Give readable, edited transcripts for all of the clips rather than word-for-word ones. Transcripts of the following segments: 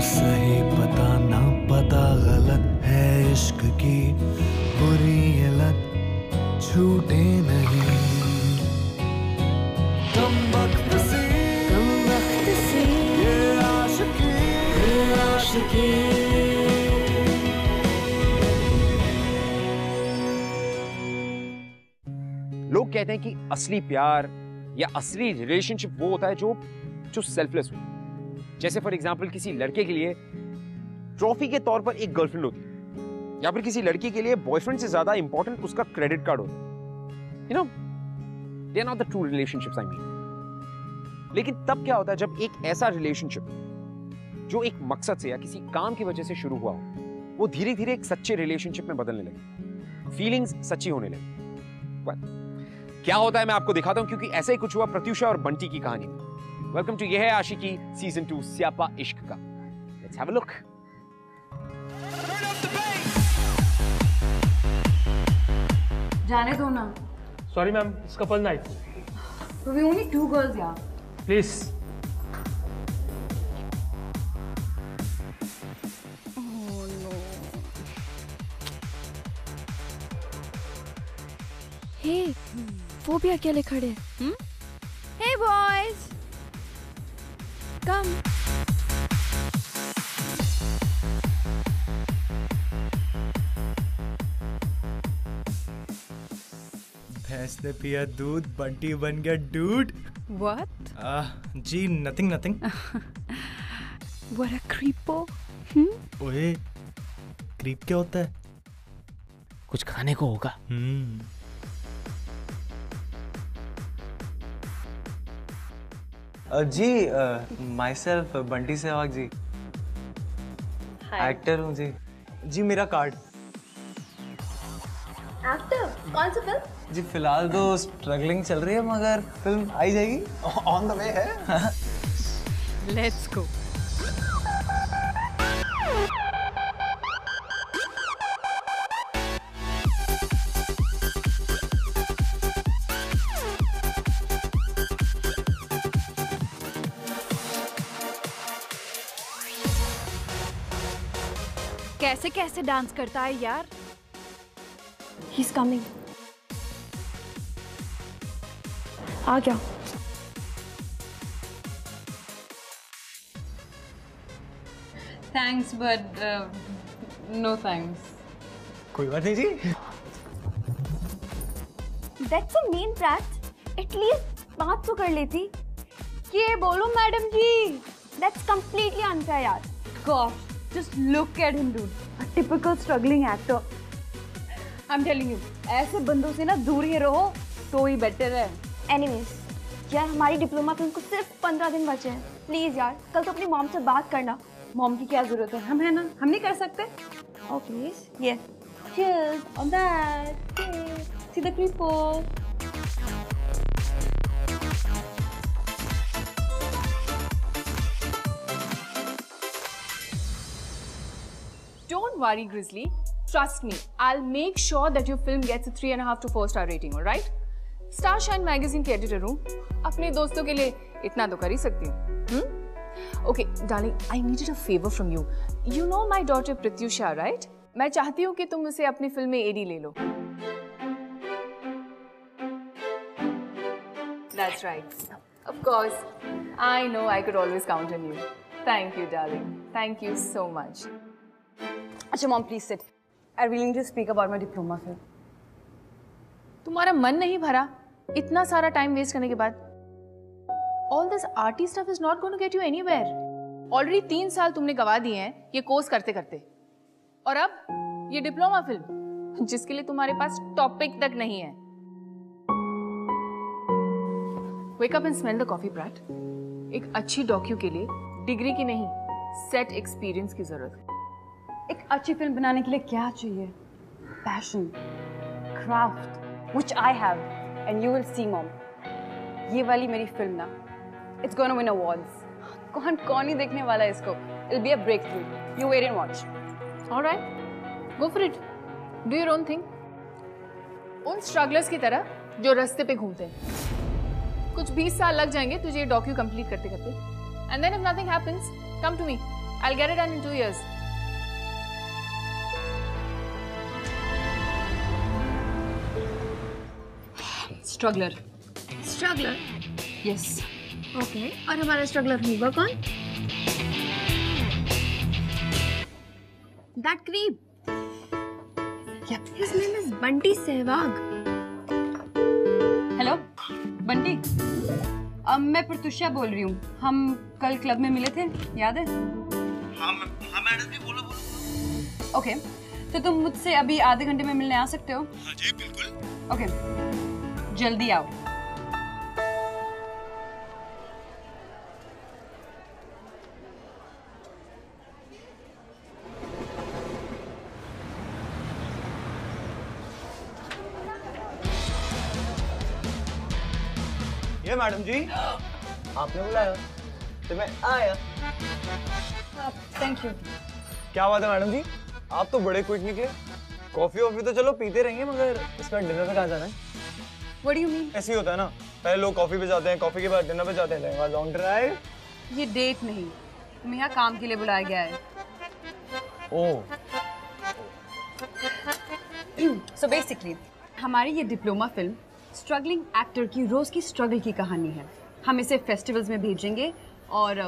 सही पता ना पता गलत है इश्क की बुरी ये लत छूटे नहीं। कम वक्त सी ये आशिकी लोग कहते हैं कि असली प्यार या असली रिलेशनशिप वो होता है जो सेल्फलेस हो। जैसे फॉर एग्जांपल किसी लड़के के लिए ट्रॉफी के तौर पर एक गर्लफ्रेंड होती है, या फिर किसी लड़की के लिए बॉयफ्रेंड से ज्यादा इंपॉर्टेंट उसका क्रेडिट कार्ड होता है। You know, they are not the true relationships I mean. लेकिन तब क्या होता है जब एक ऐसा रिलेशनशिप जो एक मकसद से या किसी काम की वजह से शुरू हुआ हो, वो धीरे धीरे एक सच्चे रिलेशनशिप में बदलने लगे, फीलिंग्स सच्ची होने लगी। क्या होता है मैं आपको दिखाता हूं, क्योंकि ऐसा ही कुछ हुआ प्रत्युषा और बंटी की कहानी में। वेलकम टू ये है आशिकी सीजन 2 स्यापा इश्क का। Let's have a look. जाने दो ना। Sorry ma'am, it's couple night. So we only 2 girls यार। प्लीज। हे, वो भी अकेले खड़े हैं। Hey boys, come. भैंस ने पिया दूध, बंटी बन गया डूड। What? जी नथिंग। What a creepo. ओए, क्रीप क्या होता है? कुछ खाने को होगा। जी myself Bunty Sehwag ji, actor हूँ जी। जी मेरा कार्ड। एक्टर? कौन सा फिल्म? जी फिलहाल तो स्ट्रगलिंग चल रही है, मगर फिल्म आई जाएगी, ऑन द वे है। Let's go. कैसे कैसे डांस करता है यार। He's coming. आ गया। Thanks, but no thanks. कोई बात नहीं जी। That's a mean brat. At least 500 कर लेती। ये बोलो madam ji. That's completely unfair यार। Gosh, just look at him, dude. A typical struggling actor. I'm telling you, ऐसे बंदों से ना दूर ही रहो तो ही बेटर है। Anyways, यार हमारी डिप्लोमा फिल्म को सिर्फ 15 दिन बचे हैं। प्लीज यार, कल तो अपनी मॉम से बात करना। मॉम की क्या जरूरत है, हम है ना, हम नहीं कर सकते। Oh please, yeah. Cheers on that. Cheers. See the creepo. Don't worry, Grizzly. Trust me, I'll make sure that your film gets a 3.5 to 4 star rating, all right? Star Shine magazine की editor हूँ, अपने दोस्तों के लिए इतना तो कर ही सकती हूँ। Okay, darling, I needed a favor from you. You know my daughter Pratyusha, right? मैं चाहती हूँ कि तुम उसे अपनी फिल्म में एडी ले लो। That's right. Of course. I know I could always count on you. Thank you, darling. Thank you so much. अच्छा mom please sit. I really need to speak about my diploma film. तुम्हारा मन नहीं भरा इतना सारा time waste करने के बाद? All this arty stuff is not going to get you anywhere. Already 3 साल तुमने गवा दिए हैं ये कोर्स करते करते, और अब ये डिप्लोमा फिल्म जिसके लिए तुम्हारे पास टॉपिक तक नहीं है। Wake up and smell the coffee, Brat. एक अच्छी डॉक्यू के लिए डिग्री की नहीं, सेट एक्सपीरियंस की जरूरत है। एक अच्छी फिल्म बनाने के लिए क्या चाहिए? Passion, craft, which I have, and you will see, mom. ये वाली मेरी फिल्म ना, it's gonna win awards. कौन ही देखने वाला है इसको? It'll be a breakthrough. You wait and watch. All right, go for it. Do your own thing. उन स्ट्रगलर्स की तरह जो रास्ते पे घूमते हैं। कुछ 20 साल लग जाएंगे तुझे ये डॉक्यू कंप्लीट करते करते। And then if nothing happens, come to me. I'll get it done in 2 years. Struggler. Struggler Yes. Okay और हमारा स्ट्रगलर होगा कौन? That creep his name is Bunty Sehwag. Hello Bunty, मैं प्रत्युषा बोल रही हूँ. हम कल क्लब में मिले थे, याद है? हाँ मैडम जी, बोलो बोलो. ओके, तो तुम मुझसे अभी आधे घंटे में मिलने आ सकते हो? हाँ जी बिल्कुल. ओके, जल्दी आओ. ये मैडम जी, आपने बुलाया तो मैं आया. Thank you. क्या बात है मैडम जी, आप तो बड़े क्विक निकले. कॉफी वॉफी तो चलो पीते रहेंगे, मगर इसका डिनर पे कहाँ जाना है? What do you mean? ऐसे ही होता है ना, पहले लोग कॉफी पे जाते हैं, कॉफी के बाद डिनर पे जाते हैं. Long drive. ये डेट नहीं, तुम्हें यहाँ काम के लिए बुलाया गया है. ओह, सो बेसिकली हमारी ये डिप्लोमा फिल्म स्ट्रगलिंग एक्टर की रोज की स्ट्रगल की कहानी है. हम इसे फेस्टिवल्स में भेजेंगे और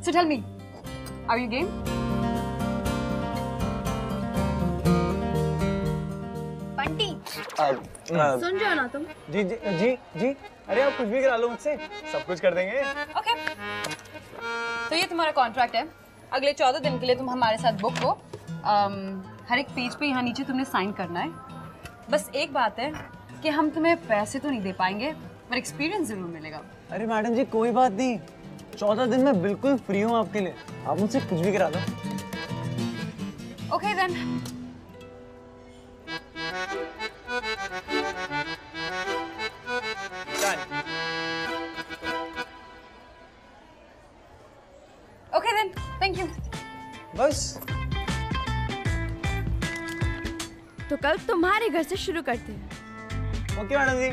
So tell me, are you game? Bunty सुन रहे हो ना तुम? जी जी जी जी. अरे आप कुछ भी करा लो मुझसे, सब कुछ कर देंगे. ओके, तो ये तुम्हारा कॉन्ट्रैक्ट है. अगले 14 दिन के लिए तुम हमारे साथ बुक हो. हर एक पेज पे यहाँ नीचे तुमने साइन करना है. बस एक बात है कि हम तुम्हें पैसे तो नहीं दे पाएंगे, पर एक्सपीरियंस जरूर मिलेगा. अरे मैडम जी कोई बात नहीं, 14 दिन में बिल्कुल फ्री हूँ आपके लिए. आप मुझसे कुछ भी करा लो. Okay then. Okay then, thank you. बस. तो कल तुम्हारे घर से शुरू करते हैं. ओके मैडम जी,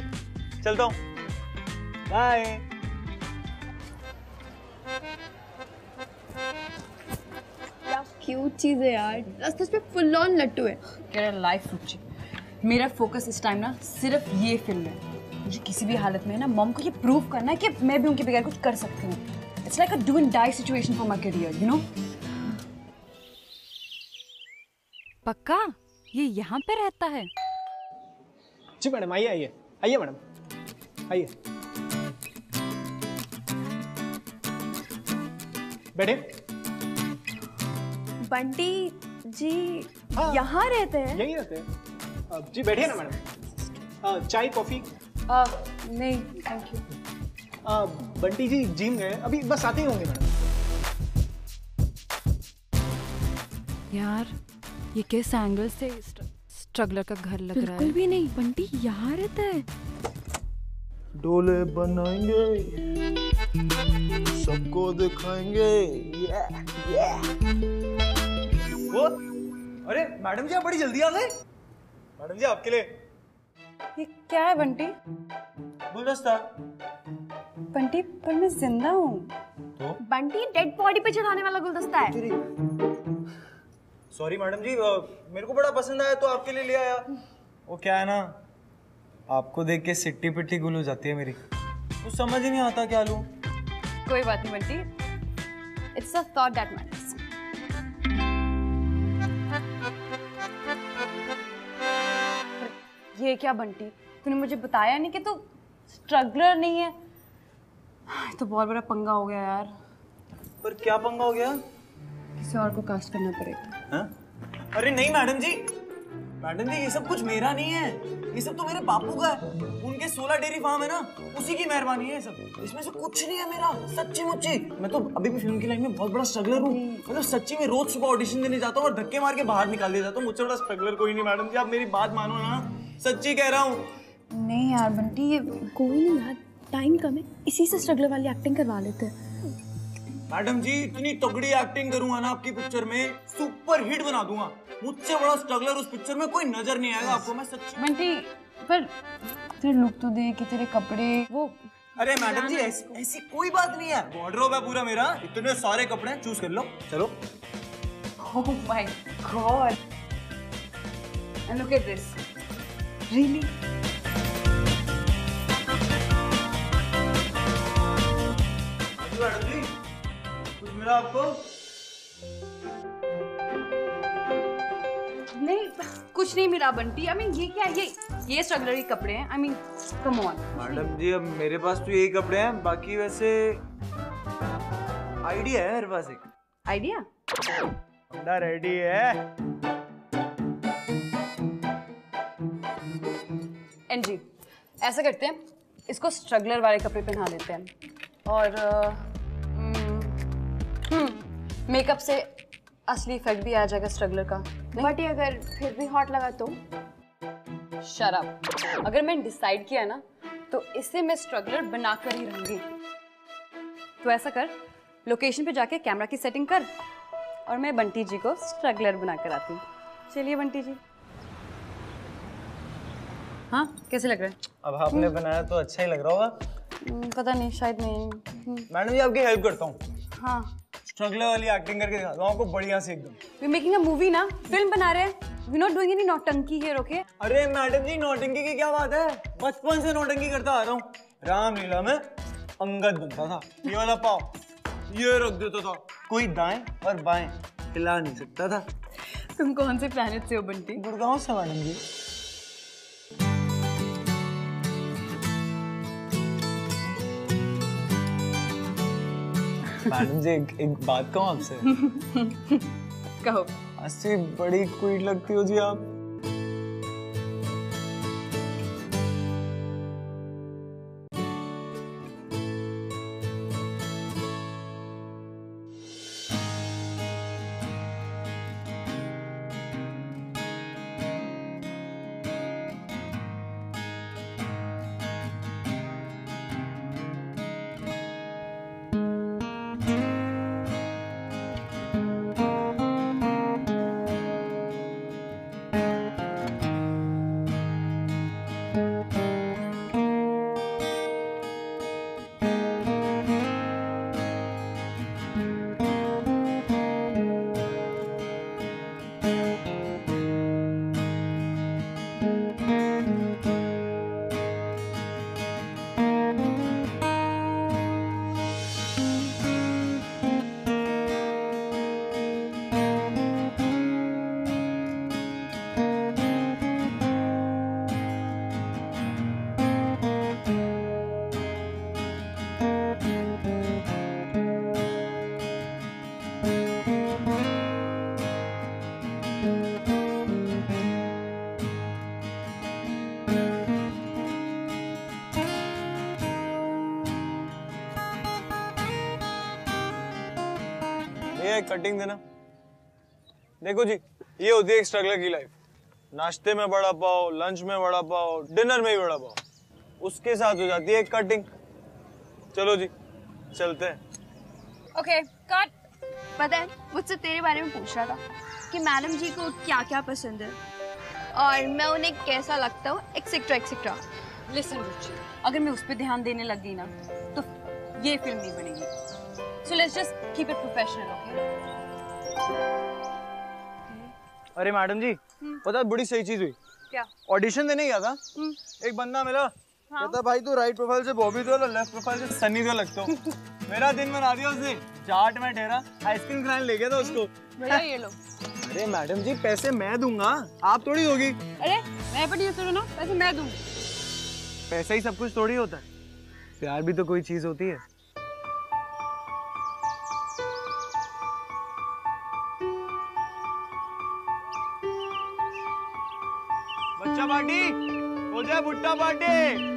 चलता हूँ. बाय. क्या क्यूट चीज है यार, सच में फुल ऑन लट्टू है. तेरा लाइफ रुचि. मेरा फोकस इस टाइम ना सिर्फ ये फिल्म है. मुझे किसी भी हालत में ना मॉम को ये प्रूव करना है कि मैं भी उनके बगैर कुछ कर सकती हूँ. It's like a do and die situation for my career, you know. पक्का ये यहाँ पे रहता है? जी मैडम, आइए आइए आइए मैडम, आइए बैठे. बंटी जी हाँ। यहाँ रहते हैं? यहीं रहते हैं. जी बैठिए ना मैडम. चाय कॉफी? नहीं thank you. Bunty ji gym गए, अभी बस आते ही होंगे मैडम. यार ये किस एंगल से स्ट्रगलर का घर लग रहा है? बिल्कुल भी नहीं. बंटी यहाँ रहता है? डोले बनाएंगे, सबको दिखाएंगे. वो, अरे मैडम जी आप बड़ी जल्दी आ गए. मैडम जी आपके लिए ये क्या है बंटी? गुलदस्ता. बंटी पर मैं जिंदा हूँ. बंटी डेड बॉडी पे चढ़ाने वाला गुलदस्ता है. सॉरी मैडम जी, मेरे को बड़ा पसंद आया तो आपके लिए ले आया. वो क्या है ना, आपको देख के सिट्टी पिट्टी गुल हो जाती है मेरी. कुछ समझ ही नहीं आता क्या लूं. कोई बात नहीं Bunty. It's a thought that matters. ये क्या बंटी, तूने मुझे बताया नहीं कि तू स्ट्रगलर नहीं है. तो बहुत बड़ा पंगा हो गया यार. पर क्या पंगा हो गया? किसी और को कास्ट करना पड़ेगा. हाँ? अरे नहीं मैडम जी, मैडम जी ये सब कुछ मेरा नहीं है, ये सब तो मेरे बापू का है. उनके 16 डेयरी फार्म है ना, उसी की मेहरबानी है ये सब. इसमें से कुछ नहीं है मेरा, सच्ची मुच्ची. मैं तो अभी भी फिल्म की लाइन में बहुत बड़ा स्ट्रगलर हूँ. मतलब सच्ची में रोज सुबह ऑडिशन देने जाता हूँ और धक्के मार के बाहर निकाल दिया जाता हूँ. मुझसे बड़ा स्ट्रगलर कोई नहीं. मैडम जी आप मेरी बात मानो ना, सच्ची कह रहा हूँ. नहीं यार बंटी, ये कोई नहीं यार, टाइम कम है, इसी से स्ट्रगलर वाली एक्टिंग करवा लेते हैं. मैडम जी इतनी तगड़ी एक्टिंग करूंगा ना आपकी पिक्चर में, सुपर हिट बना दूंगा। मुझसे बड़ा स्ट्रगलर उस पिक्चर में कोई नजर नहीं आएगा आपको, मैं सच्ची। बंटी पर तेरे लुक तो देख कि तेरे कपड़े वो। अरे मैडम जी ऐसी कोई बात नहीं है, वार्डरोब है पूरा मेरा, इतने सारे कपड़े चूज कर लो। चलो। Oh my God! And look at this. Really? Madam ji कुछ मिला आपको? नहीं कुछ नहीं मिला बंटी। I mean ये क्या है? ये स्ट्रगलर के कपड़े हैं। I mean come on. Madam ji अब मेरे पास तो यही कपड़े हैं, बाकी वैसे आइडिया है मेरे पास एक। आइडिया? अंडा रेडी है। एनजी ऐसा करते हैं, इसको स्ट्रगलर वाले कपड़े पहना देते हैं और मेकअप से असली इफेक्ट भी आ जाएगा स्ट्रगलर का। बट ये अगर फिर भी हॉट लगा तो? Shut up. अगर मैंने डिसाइड किया ना तो इसे मैं स्ट्रगलर बनाकर ही रहूंगी। तो ऐसा कर, लोकेशन पे जाके कैमरा की सेटिंग कर और मैं बंटी जी को स्ट्रगलर बनाकर आती हूँ। चलिए बंटी जी। हाँ कैसे लग रहा है? अब आपने बनाया तो अच्छा ही लग रहा होगा। पता नहीं, शायद नहीं। मैडम जी आपकी हेल्प करता हूँ। हाँ स्ट्रगलर वाली एक्टिंग करके दिखाता हूँ आपको बढ़िया से एकदम। वी मेकिंग अ मूवी ना, फिल्म बना रहे हैं। वी नॉट डूइंग एनी नौटंकी हियर, ओके? अरे मैडम जी नौटंकी की क्या बात है, बचपन से नौटंकी करता आ रहा हूँ। रामलीला में अंगद बनता था, ये वाला पाव ये रख देता था, कोई दाएं और बाएं हिला नहीं सकता था। तुम कौन से प्लेनेट से हो बंटी? गुड़गांव से मैडम जी। मैडम जी एक बात कहूँ आपसे? कहो। ऐसी बड़ी क्वीट लगती हो जी आप। ये कटिंग देना। देखो जी ये होती है एक स्ट्रगलर की लाइफ। नाश्ते में बड़ा पाव, लंच में बड़ा पाव, डिनर में भी बड़ा पाव, उसके साथ हो जाती है एक कटिंग। चलो जी चलते हैं। Okay cut. पता है मुझसे तेरे बारे में पूछ रहा था कि मैडम जी को क्या क्या पसंद है और मैं उन्हें कैसा लगता हूँ एक्सेट्रा एक्सेट्रा। लिसन रुचि, अगर मैं उस पर ध्यान देने लग गई ना तो ये फिल्म नहीं बनेगी। So let's just keep it professional, okay? अरे मैडम जी पता है बड़ी सही चीज हुई। क्या? ऑडिशन देने गया था, एक बंदा मिला। कहता भाई तू राइट प्रोफाइल से बॉबी देओल और लेफ्ट प्रोफाइल से सनी देओल लगता हो। मेरा दिन बना दिया उसने। चाट में ठहरा, आइसक्रीम खाने ले गया था उसको। भैया ये लो। अरे मैडम जी पैसे मैं दूंगा, आप थोड़ी दोगी। अरे मैं प्रोड्यूसर हूँ ना, पैसे मैं दूंगी। पैसा ही सब कुछ थोड़ी होता है, प्यार भी तो कोई चीज होती है। बच्चा पार्टी हो जाए, भुट्टा party.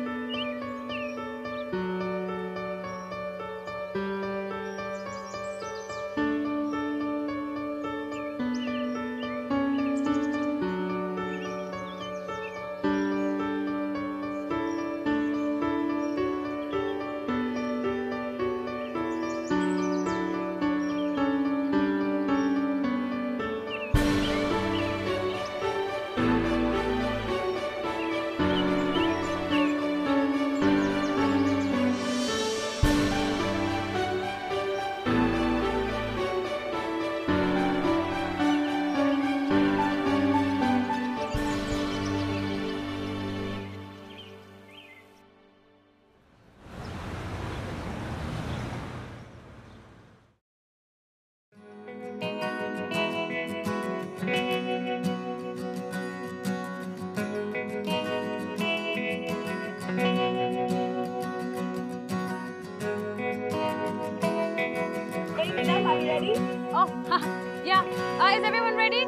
Yeah. Is everyone ready?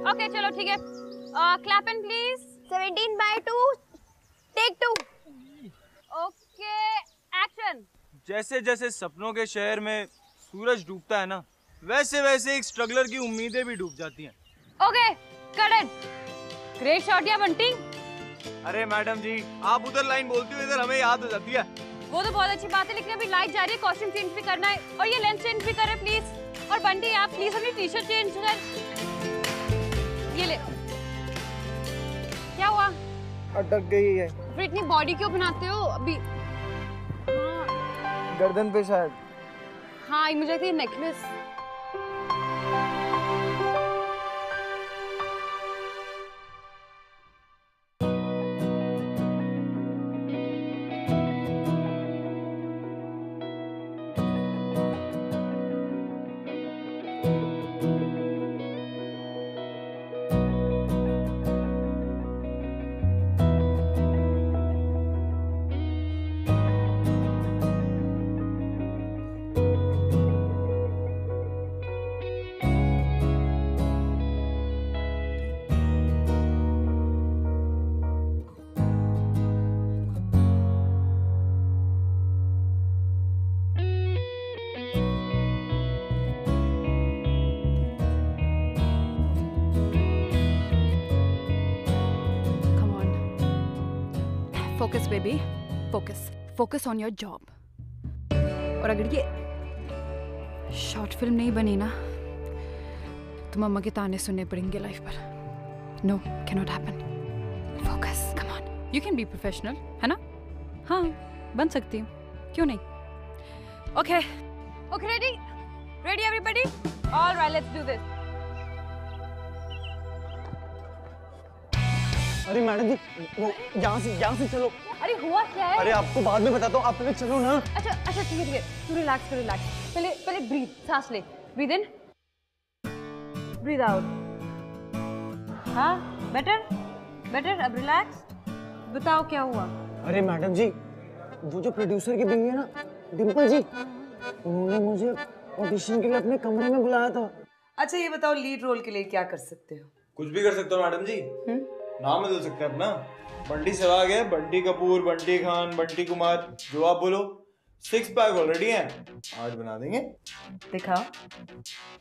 Okay, चलो ठीक है. Clap in please. 17/2. Take 2. Okay, action. जैसे जैसे सपनों के शहर में सूरज डूबता है ना, वैसे वैसे एक स्ट्रगलर की उम्मीदें भी डूब जाती हैं. Okay, cut it. Great shot या बंटी. अरे मैडम जी, आप उधर लाइन बोलती हो, इधर हमें याद हो जाती है. वो तो बहुत अच्छी बात है, लेकिन अभी लाइट जा रही है, कॉस्ट्यूम चेंज भी करना है और ये लेंस चेंज भी करें प्लीज. और बंटी आप प्लीज अपनी टी शर्ट चेंज कर. ये ले. क्या हुआ? अटक गई है. फिर इतनी बॉडी क्यों बनाते हो अभी? गर्दन पे शायद. हाँ, मुझे लगता है necklace. Focus baby, focus on your job. और अगर ये शॉर्ट फिल्म नहीं बनी ना, तो मम्मा के ताने सुनने पड़ेंगे लाइफ पर. No, cannot happen. Focus, come on. You can be professional, है ना? हाँ, बन सकती हूँ. क्यों नहीं? Okay. Okay, ready everybody? All right, let's do this. अरे मैडम जी, वो यहाँ से चलो. अरे हुआ क्या है? अरे आपको बाद में बताता हूँ, आप पहले चलो ना. अच्छा ठीक है. तू रिलैक्स. पहले ब्रीथ, सांस ले. ब्रीथ इन, ब्रीथ आउट. हाँ, बेटर. अब रिलैक्स. बताओ क्या हुआ? अरे मैडम जी, वो जो प्रोड्यूसर की बीवी है ना, डिम्पल जी, उन्होंने मुझे ऑडिशन के लिए अपने कमरे में बुलाया था. अच्छा ये बताओ, लीड रोल के लिए क्या कर सकते हो? कुछ भी कर सकते हो मैडम जी. नाम बदल सकते हैं अपना. बंटी सहवाग है, बंटी कपूर, बंटी खान, बंटी कुमार, जो आप बोलो. 6 पैक ऑलरेडी हैं, 8 बना देंगे. दिखाओ.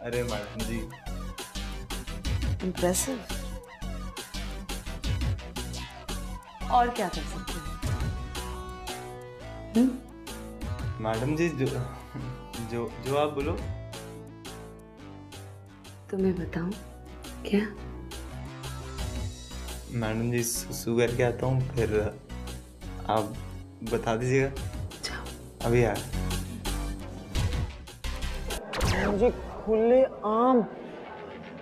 अरे मैडम जी, इम्प्रेसिव. और क्या कर सकते हो? मैडम जी, जो आप बोलो. तुम्हें बताऊं क्या? मैडम जी, शुगर के आता हूँ, फिर आप बता दीजिएगा. अभी यार मुझे खुले आम,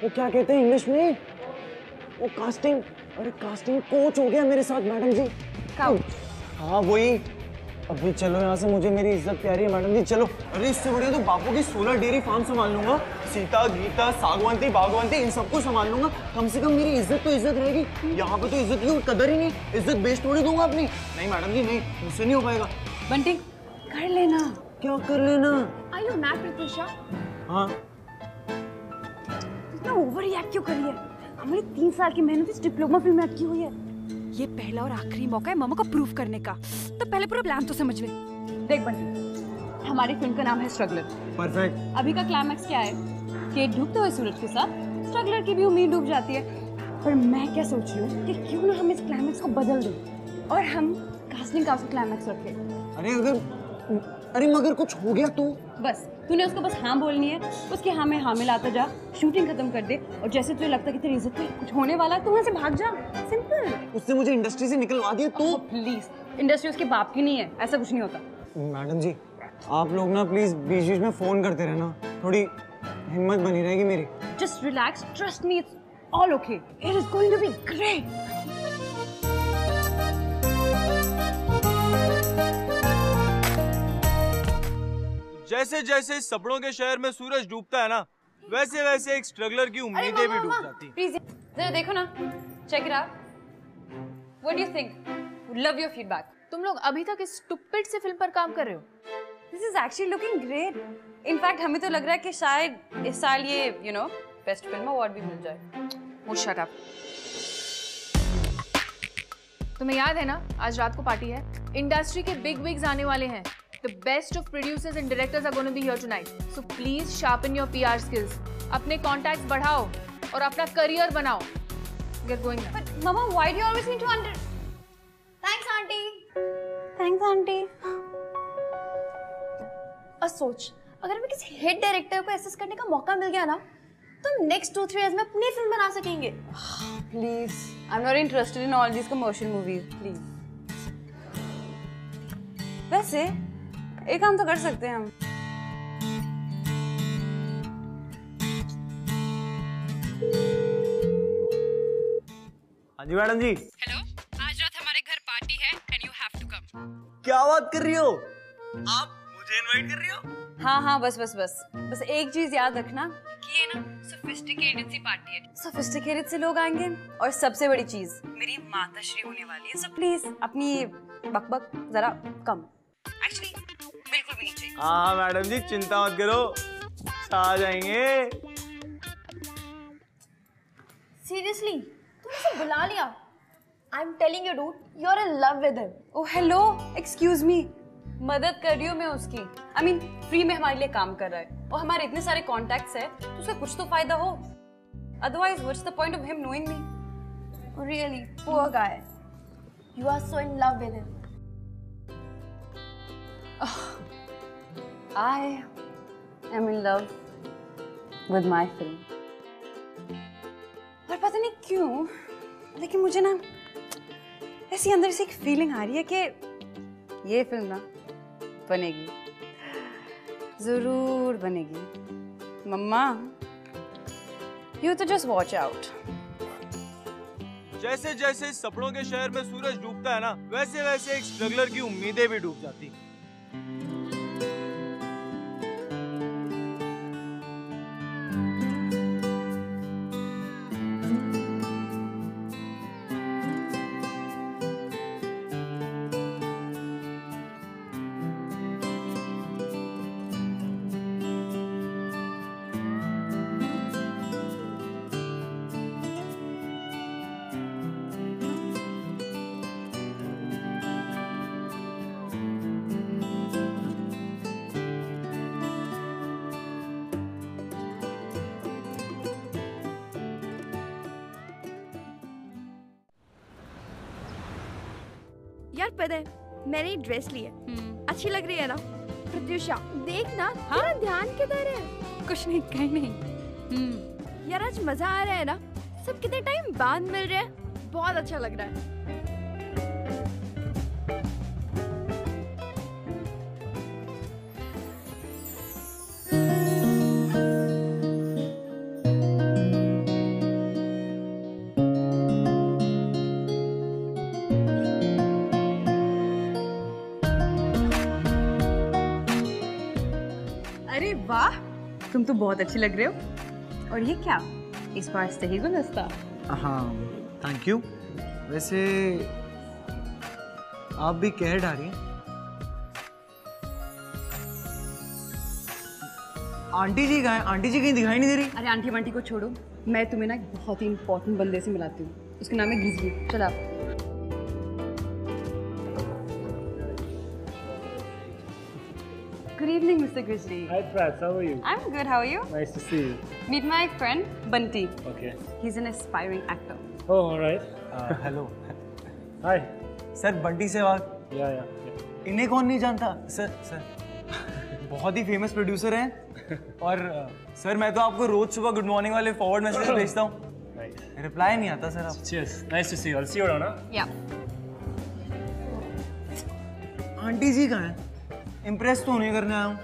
वो क्या कहते हैं इंग्लिश में, वो कास्टिंग. अरे कास्टिंग कोच हो गया मेरे साथ मैडम जी. हाँ वही. अभी चलो यहाँ से, मुझे मेरी इज्जत प्यारी है मैडम जी, चलो. अरे इससे बढ़िया तो बापू की 16 डेयरी फार्म संभाल लूंगा. सीता, गीता, सागवानती, बागवानती, इन सबको संभाल लूंगा. कम से कम मेरी इज्जत तो इज्जत रहेगी. यहाँ पे तो इज्जत की कदर ही नहीं. इज्जत बेच थोड़ी दूंगा अपनी. नहीं मैडम जी, नहीं, मुझसे नहीं हो पाएगा. बंटी, कर लेना. क्या कर लेना? Are you mad, Pratusha? हाँ. इतना ओवर रिएक्ट क्यों करी है? हमारी 3 साल की मेहनत इस डिप्लोमा फिल्म में अटकी हुई है. ये पहला और आखिरी मौका है मम्मा को प्रूव करने का, तो पहले पूरा प्लान तो समझ ले. देख बंटी, हमारी फिल्म का नाम है स्ट्रगलर. परफेक्ट. अभी का क्लाइमैक्स क्या है? कि डूबते हुए सूरज के साथ स्ट्रगलर की भी उम्मीद डूब जाती है. पर मैं क्या सोच रही हूँ कि क्यों ना हम इस क्लाइमैक्स को बदल दें और हम कास्टिंग का क्लाइमैक्स रखें. अरे मगर कुछ हो गया तो? बस तूने उसको बस हाँ बोलनी है, उसके हाँ में हाँ मिलाता जा, शूटिंग खत्म कर दे, और जैसे तुझे लगता है कि तेरी इज्जत में कुछ होने वाला है तो वहाँ से भाग जा. सिंपल. उसने मुझे इंडस्ट्री से निकलवा दिया तो? प्लीज, इंडस्ट्री उसके बाप की नहीं है, ऐसा कुछ नहीं होता. मैडम जी, आप लोग ना प्लीज बीच बीच में फोन करते रहना, थोड़ी हिम्मत बनी रहेगी मेरी. Just relax, trust me, it's all okay. It is going to be great. जैसे जैसे सपनों के शहर में सूरज डूबता है ना, वैसे वैसे एक स्ट्रगलर की उम्मीदें भी डूब जाती. प्लीज जरा देखो ना, check it out. What do you think? Would love your feedback. तुम लोग अभी तक इस स्टूपिड से फिल्म पर काम कर रहे हो. This is actually looking great. In fact हमें तो लग रहा है कि शायद इस साल ये बेस्ट फिल्म अवार्ड भी मिल जाए। Oh, shut up. तुम्हें याद है ना, आज रात को पार्टी है, इंडस्ट्री के बिग विग्स आने वाले हैं। The best of producers and directors are going to be here tonight. So please sharpen your PR skills. अपने contacts बढ़ाओ और अपना career बनाओ. Get going now. But Mama, why do you always need to under? Thanks, aunty. Thanks, auntie. और सोच, अगर हमें किसी हिट डायरेक्टर को असिस्ट करने का मौका मिल गया ना, तो हम नेक्स्ट 2-3 years में अपनी फिल्म बना सकेंगे। Please, I'm not interested in all these commercial movies. Please. वैसे एक काम तो कर सकते हैं हम। हाँ जी मैडम जी। हेलो, आज रात हमारे घर पार्टी है and you have to come. क्या बात कर रही हो आप? मुझे इनवाइट कर रही हो? हाँ, बस एक चीज याद रखना कि ये ना सोफिस्टिकेटेड सी पार्टी है। सोफिस्टिकेटेड से लोग आएंगे और सबसे बड़ी चीज मेरी माताश्री होने वाली है, सो प्लीज अपनी बकबक जरा कम। एक्चुअली बिल्कुल भी नहीं चाहिए। हाँ मैडम जी, चिंता मत करो, आ जाएंगे। सीरियसली, तुमने उसे बुला लिया? I am telling you dude, you are in love with him. Oh hello, excuse me, मदद कर रही हूँ मैं उसकी। I mean, फ्री में हमारे लिए काम कर रहा है और हमारे इतने सारे कॉन्टैक्ट्स है तो उसका कुछ तो फायदा हो। Otherwise, what's the point of him knowing me? Really, poor guy. You are so in love with him. I am in love with my film. और पता नहीं क्यों, लेकिन मुझे ना ऐसी अंदर से एक फीलिंग आ रही है कि ये फिल्म ना बनेगी, जरूर बनेगी। मम्मा, you तो just watch out. जैसे जैसे सपनों के शहर में सूरज डूबता है ना, वैसे वैसे एक स्ट्रगलर की उम्मीदें भी डूब जाती। यार पता है, मैंने एक ड्रेस ली है, अच्छी लग रही है ना? प्रत्युषा देख ना, तेरा ध्यान किधर है? कुछ नहीं, कहीं नहीं। यार आज मजा आ रहा है ना, सब कितने टाइम बाद मिल रहे हैं, बहुत अच्छा लग रहा है। अरे वाह, तुम तो बहुत अच्छी लग रहे हो। और ये क्या, इस बार सही गुलदस्ता? हाँ थैंक यू। वैसे आप भी कह डाली हैं। आंटी जी कहाँ हैं? आंटी जी कहीं दिखाई नहीं दे रही। अरे आंटी वांटी को छोड़ो, मैं तुम्हें ना एक बहुत ही इंपॉर्टेंट बंदे से मिलाती हूँ। उसका नाम है गिजली। चलो आप। Good evening, Mr. Grizzly. Hi, Prats. How are you? I'm good. How are you? Nice to see you. Meet my friend Bunty. Okay. He's an aspiring actor. Oh, all right. Hello Hi. Sir Bunty Sehwag. Yeah. इन्हें कौन नहीं जानता? Sir बहुत ही famous producer हैं। और sir मैं तो आपको रोज सुबह गुड मॉर्निंग वाले फॉरवर्ड मैसेज भेजता हूँ। Nice. रिप्लाई नहीं आता सर आप। Cheers. Nice to see you. I'll see you around, huh? Yeah. Aunty ji कहाँ हैं? इम्प्रेस तो नहीं करने आया हूँ।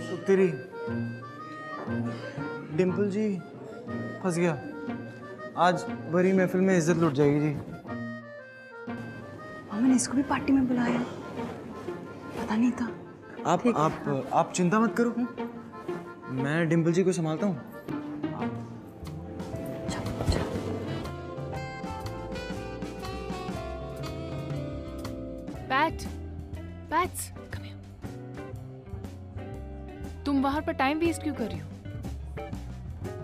तो तेरी डिम्पल जी फंस गया। आज बड़ी महफिल में इज्जत लुट जाएगी जी। मैंने इसको भी पार्टी में बुलाया, पता नहीं था। आप चिंता मत करो, मैं डिम्पल जी को संभालता हूँ। Pat, That's come here. तुम बाहर पर टाइम वेस्ट क्यों कर रही हो?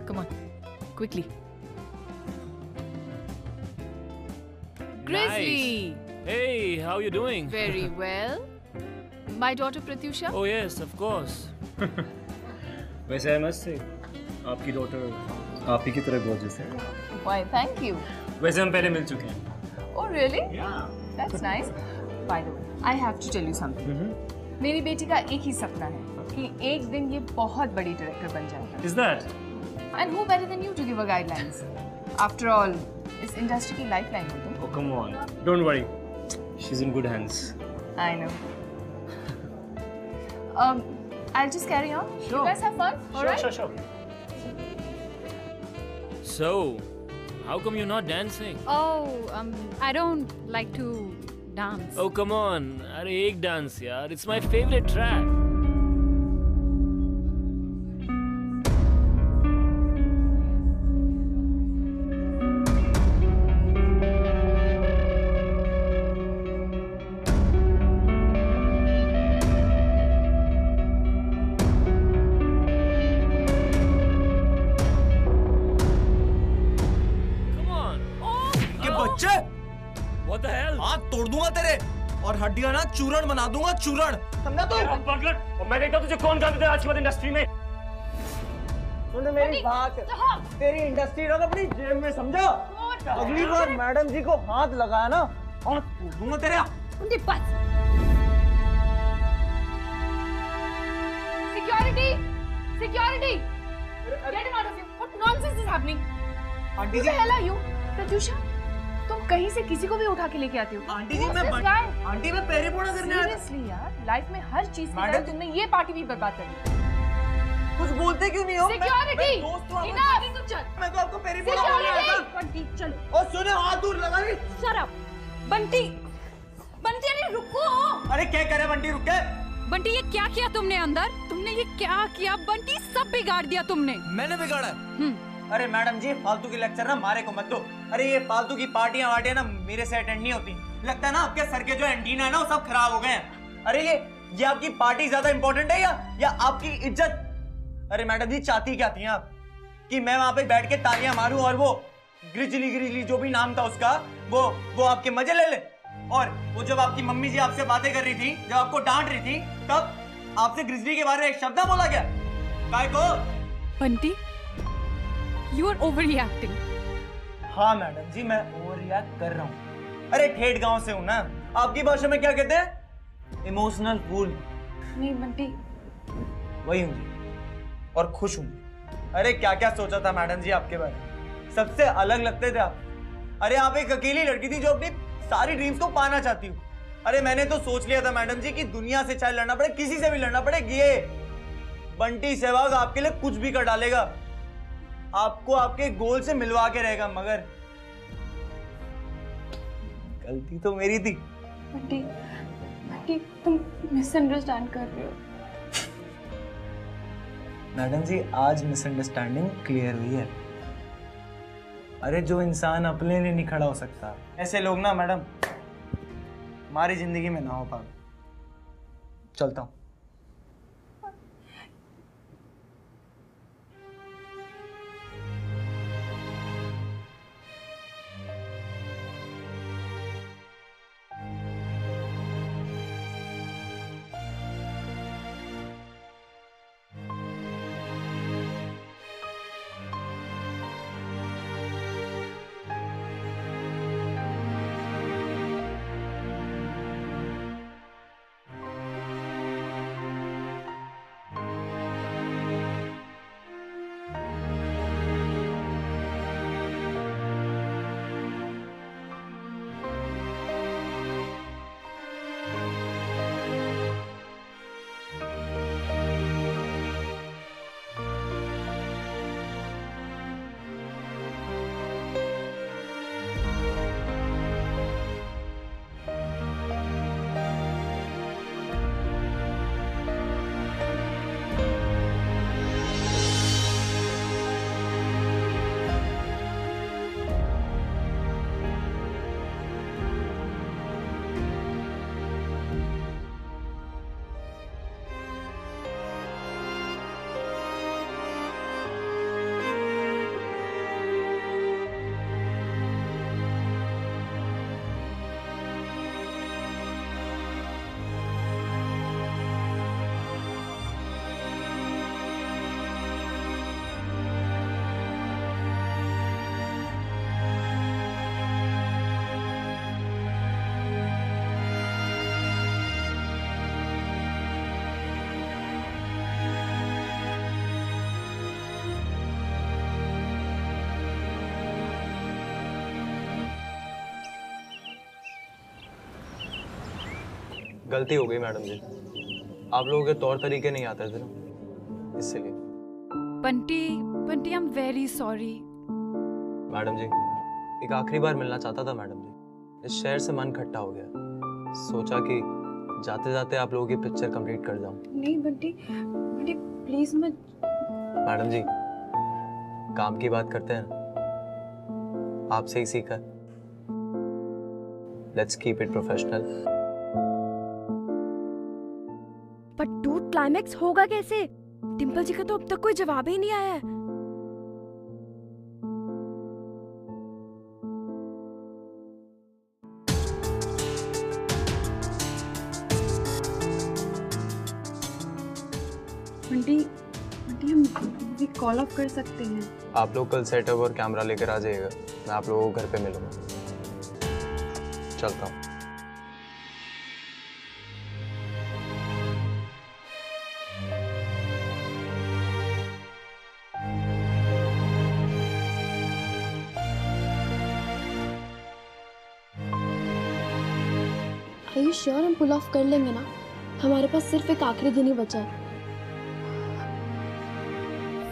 Come on, quickly. Grizzly. Hey, how you doing? Very well. My daughter Pratyusha. Oh yes, of course. वैसे I must say, आपकी डॉटर आप ही की तरह gorgeous है। Why? Thank you. वैसे हम पहले मिल चुके हैं। Oh really? Yeah. That's nice. By the way, I have to tell you something. मेरी बेटी का एक ही सपना है कि एक दिन ये बहुत बड़ी डायरेक्टर बन जाएगा। Is that? And who better than you to give her guidelines? After all, इस इंडस्ट्री की लाइफलाइन हो तुम। Oh come on, don't worry. She's in good hands. I know. I'll just carry on. Sure. You guys have fun. All right? Sure. So, how come you're not dancing? Oh, I don't like to dance. Oh come on, अरे एक dance यार. It's my favorite track. What the hell? हाथ तोड़ दूंगा तेरे और हड्डियां ना चूरण बना दूंगा चूरण। समझा तू? पागल! और मैं देखता हूँ तुझे कौन जानता है आज के बाद इंडस्ट्री में। तूने मेरी बात तेरी इंडस्ट्री रख अपनी जेब में, समझा? अगली बार मैडम जी को हाथ लगाया ना हाथ तोड़ दूंगा तेरे। Security! Security! Get him out of here! What nonsense is happening? Aunty Who ji, the hell are you? Pratyusha, तुम कहीं से किसी को भी उठा के लेके आती हो। आंटी जी मैं पैरी पोड़ा करने आया था। Seriously यार, लाइफ में हर चीज की तरह तुमने ये पार्टी भी बर्बाद कर दी। कुछ बोलते क्यों नहीं हो? Security! मैं दोस्त हूँ आपका। Enough! तू चल। मैं तो आपको पैरी पोड़ा करने आया था। बंटी चलो। और सुने हाथ दूर लगा ली। Shut up! बंटी! बंटी अरे रुको! अरे क्या करे बंटी, रुक के। बंटी ये क्या किया तुमने अंदर? तुमने ये क्या किया बंटी? सब बिगाड़ दिया तुमने। मैंने बिगाड़ा? अरे मैडम जी फालतू की लेक्चर ना मारे को मत दो। अरे ये फालतू की पार्टियां वार्टियां ना मेरे से अटेंड नहीं होती। लगता है ना आपके सर के जो एंटीना है ना वो सब खराब हो गए हैं। अरे ये आपकी पार्टी ज्यादा इंपॉर्टेंट है या आपकी इज्जत? अरे मैडम जी चाहती क्या थी आप कि मैं वहां पे बैठ के तालियां मारूं और वो ग्रिजली जो भी नाम था उसका वो आपके मजे ले ले? और वो जब आपकी मम्मी जी आपसे बातें कर रही थी, जब आपको डांट रही थी, तब आपसे ग्रिजली के बारे में एक शब्द ना बोला क्या? काय को? Bunty You are overreacting. हाँ मैडम जी मैं ओवर रिएक्ट कर रहा हूँ। अरे ठेठ गांव से हूँ ना, आपकी भाषा में क्या कहते हैं? Emotional fool. नहीं बंटी, वही हूँ जी और खुश हूँ। अरे क्या क्या सोचा था मैडम जी आपके बारे में, सबसे अलग लगते थे आप। अरे आप एक अकेली लड़की थी जो अपनी सारी ड्रीम्स को पाना चाहती हूँ। अरे मैंने तो सोच लिया था मैडम जी कि दुनिया से चाहे लड़ना पड़े, किसी से भी लड़ना पड़े, ये बंटी सहवाग आपके लिए कुछ भी कर डालेगा, आपको आपके गोल से मिलवा के रहेगा। मगर गलती तो मेरी थी। बंटी तुम मिसअंडरस्टैंड कर रहे हो। मैडम जी आज मिसअंडरस्टैंडिंग क्लियर हुई है। अरे जो इंसान अपने लिए नहीं खड़ा हो सकता, ऐसे लोग ना मैडम हमारी जिंदगी में ना हो पाए। चलता हूँ। गलती हो गई मैडम जी, आप लोगों के तौर तरीके नहीं आते थे ना, इसलिए। Bunty, Bunty I am very sorry. Madam ji, एक आखिरी बार मिलना चाहता था मैडम जी, इस शहर से मन खट्टा हो गया, सोचा कि जाते जाते आप लोगों की पिक्चर कंप्लीट कर जाऊं। नहीं बंटी, बंटी प्लीज मत। मैडम जी, काम की बात करते हैं, आपसे ही सीखा। Let's keep it professional. पर डूड, क्लाइमैक्स होगा कैसे? डिम्पल जी का तो अब तक कोई जवाब ही नहीं आया है। बंटी, बंटी हम भी कॉल ऑफ कर सकते हैं। आप लोग कल सेटअप और कैमरा लेकर आ जाइएगा, मैं आप लोगों को घर पे मिलूंगा। चलता हूँ। Are you sure हम पुल ऑफ कर लेंगे ना? हमारे पास सिर्फ एक आखिरी दिन ही बचा है।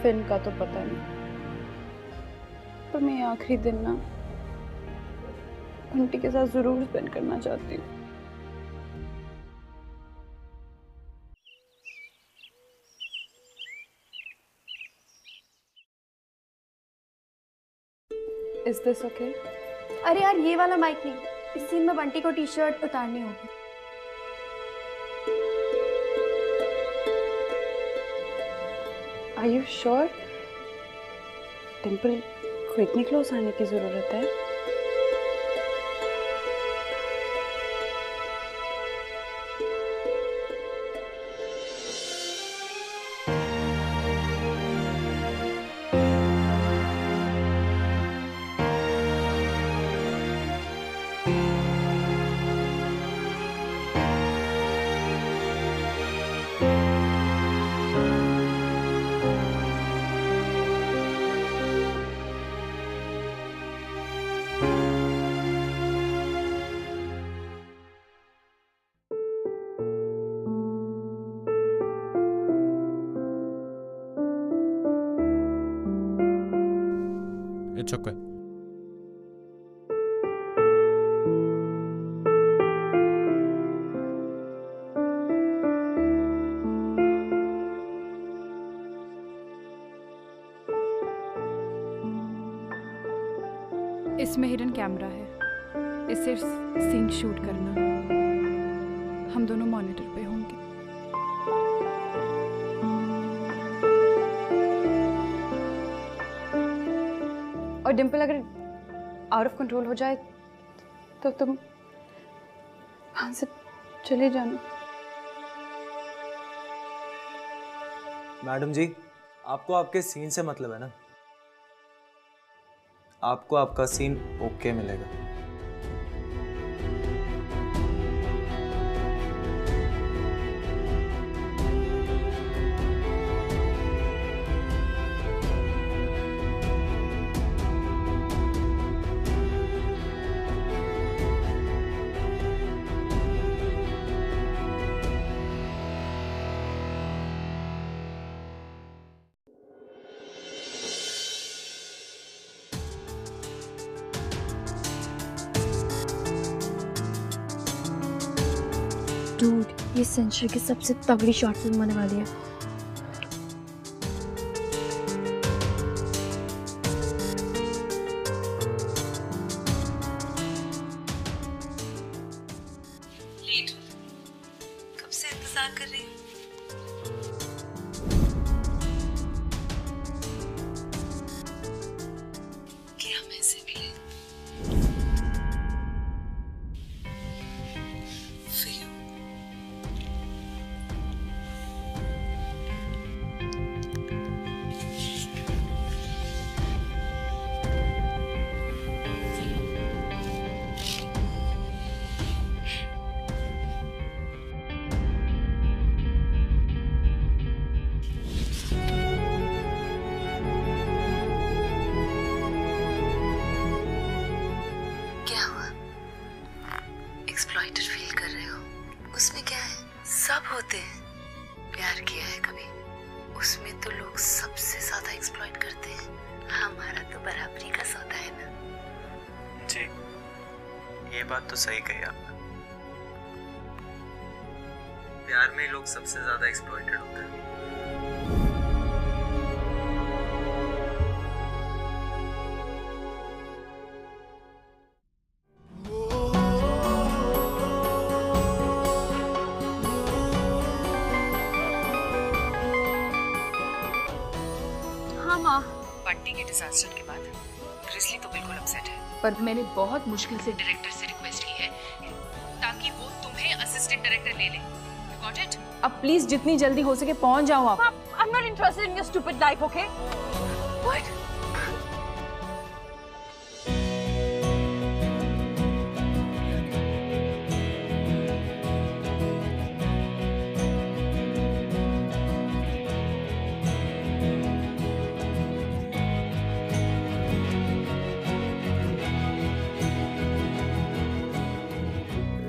फिल्म का तो पता नहीं, पर मैं ये आखिरी दिन ना बंटी के साथ जरूर स्पेंड करना चाहती हूँ। Is this okay? अरे यार, ये वाला माइक नहीं, इस सीन में बंटी को टी शर्ट उतारनी होगी। Are you sure? डिम्पल को इतनी क्लोज आने की जरूरत है? It's okay. इसमें हिडन कैमरा है, इससे सीन शूट करना। हम दोनों मॉनिटर पे होंगे। और डिम्पल अगर आउट ऑफ कंट्रोल हो जाए तो तुम वहां से चले जाना। मैडम जी, आपको आपके सीन से मतलब है ना, आपको आपका सीन ओके मिलेगा। डूड, ये सेंचुरी की सबसे तगड़ी शॉर्ट फिल्म होने वाली है। कब से इंतजार कर रही हूँ। कि हम ऐसे मिले। For you. ये बात तो सही कही आपने। प्यार में लोग सबसे ज्यादा एक्सप्लॉइटेड होते हैं। हाँ माँ, बंटी के डिजास्टर के बाद ग्रिजली तो बिल्कुल अपसेट है। पर मैंने बहुत मुश्किल से डायरेक्टर से रिक्वेस्ट की है ताकि वो तुम्हें असिस्टेंट डायरेक्टर ले ले। You got it? अब प्लीज जितनी जल्दी हो सके पहुंच जाओ आप। I'm not interested in your stupid life, okay? What?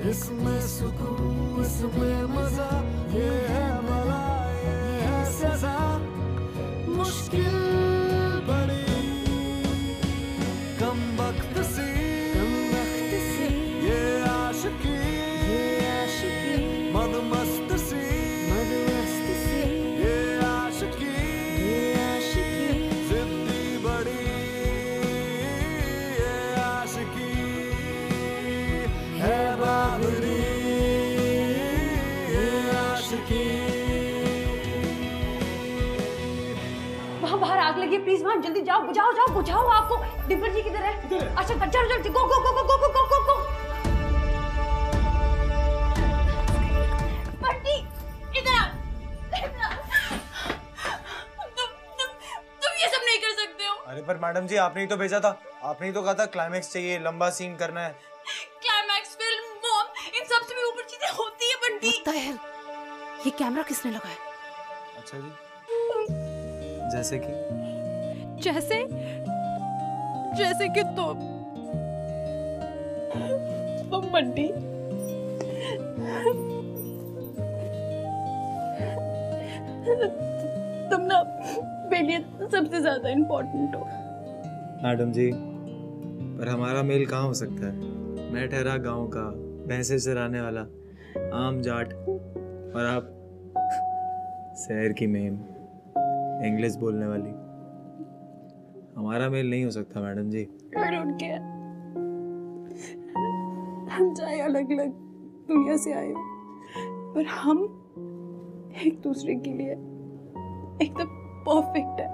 इसमें सुकून, इसमें मजा, ये है भला, ये है सजा, मुश्किल बड़ी कम वक्त सी, ये आशिकी, मदमस्त सी, ये आशिकी, जिद्दी बड़ी, ये आशिकी है बाबरी, ये आशिकी। वहाँ बाहर आग लगी है, प्लीज वहाँ जल्दी जाओ, बुझाओ जाओ, बुझाओ। आपको डिम्पल जी किधर है? अच्छा चलो जल्दी, गो गो गो गो गो गो गो गो। बंटी इधर आ, तुम ये सब नहीं कर सकते हो। अरे पर मैडम जी आपने ही तो भेजा था, आपने ही तो कहा था क्लाइमैक्स चाहिए, लंबा सीन करना है। क्लाइमैक्स, फिल्म, बॉम्ब, इन सब से भी ऊपर चीजें होती है बंटी। ये कैमरा किसने लगाया? अच्छा जी, जैसे कि जैसे कि तुम बंटी तुम ना मेरे लिए सबसे ज्यादा इम्पोर्टेंट हो। मैडम जी, पर हमारा मेल कहाँ हो सकता है? मैं ठहरा गांव का, भैंसे चराने वाला आम जाट, और आप शहर की मेम, इंग्लिश बोलने वाली। हमारा मेल नहीं हो सकता madam ji. I don't care. हम चाहे अलग अलग दुनिया से आए हो, पर हम एक दूसरे के लिए एकदम परफेक्ट है।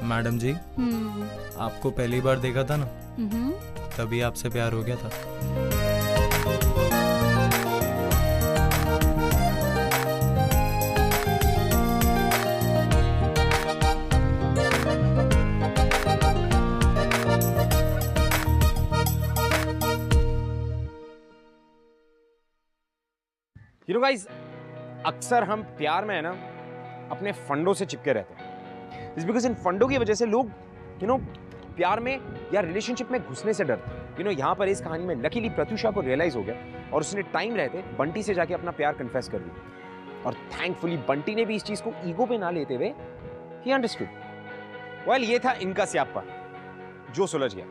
मैडम जी, आपको पहली बार देखा था ना, तभी आपसे प्यार हो गया था। You know guys, अक्सर हम प्यार में है ना अपने फंडों से चिपके रहते हैं। It's because इन फंडों की वजह से लोग प्यार में या रिलेशनशिप में घुसने से डरते। यहाँ पर इस कहानी में लकीली प्रत्युषा को रियलाइज हो गया और उसने टाइम रहते बंटी से जाके अपना प्यार कन्फेस कर दिया। और थैंकफुली बंटी ने भी इस चीज को ईगो पे ना लेते हुए ही अंडरस्टूड। वेल, ये था इनका स्याप्पा जो सुलझ गया।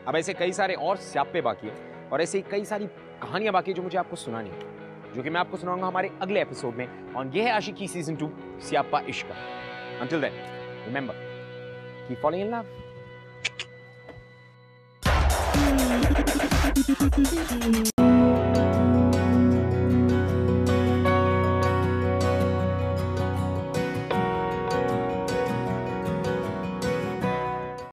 अब ऐसे कई सारे और स्याप्पे बाकी है और ऐसे कई सारी कहानियां बाकी है जो मुझे आपको सुनानी है, जो कि मैं आपको सुनाऊंगा हमारे अगले एपिसोड में। और ये है आशिकी सीजन 2 स्याप्पा इश्क। Until then, remember, keep falling in love.